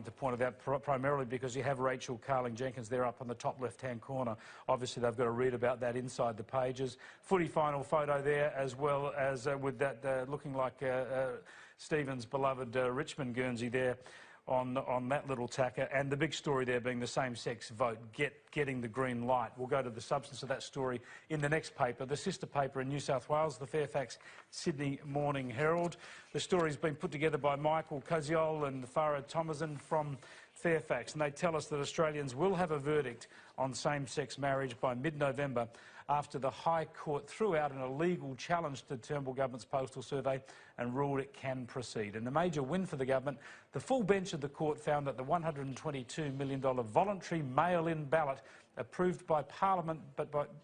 To point it out primarily because you have Rachel Carling-Jenkins there up on the top left-hand corner. Obviously, they've got to read about that inside the pages. Footy final photo there, as well as with that looking like Stephen's beloved Richmond Guernsey there on that little tacker, and the big story there being the same-sex vote getting the green light. We'll go to the substance of that story in the next paper, the sister paper in New South Wales, the Fairfax Sydney Morning Herald. The story's been put together by Michael Koziol and Farah Thomason from Fairfax, and they tell us that Australians will have a verdict on same-sex marriage by mid-November after the High Court threw out an illegal challenge to the Turnbull government's postal survey and ruled it can proceed. And the major win for the government, the full bench of the court found that the $122 million voluntary mail-in ballot approved by Parliament,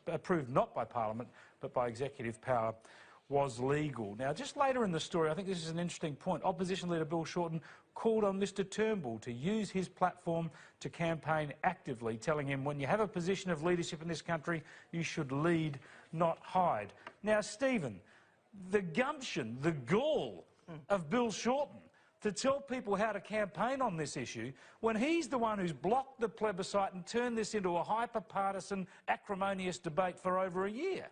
approved not by Parliament, but by executive power, was legal. Now, just later in the story, I think this is an interesting point. Opposition leader Bill Shorten called on Mr. Turnbull to use his platform to campaign actively, telling him when you have a position of leadership in this country, you should lead, not hide. Now, Stephen, the gumption, the gall of Bill Shorten to tell people how to campaign on this issue when he's the one who's blocked the plebiscite and turned this into a hyper-partisan, acrimonious debate for over a year.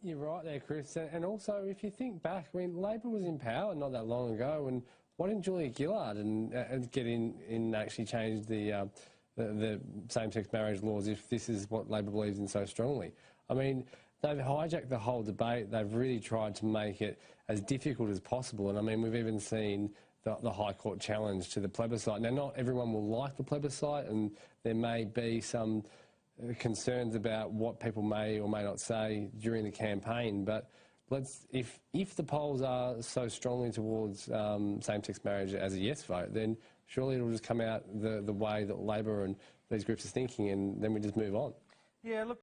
You're right there, Chris. And also, if you think back, I mean, Labor was in power not that long ago, and why didn't Julia Gillard get in and actually change the same-sex marriage laws if this is what Labor believes in so strongly? I mean, they've hijacked the whole debate. They've really tried to make it as difficult as possible. And, I mean, we've even seen the High Court challenge to the plebiscite. Now, not everyone will like the plebiscite, and there may be some concerns about what people may or may not say during the campaign, but if the polls are so strongly towards same-sex marriage as a yes vote, then surely it'll just come out the way that Labor and these groups are thinking, and then we just move on. Yeah, look.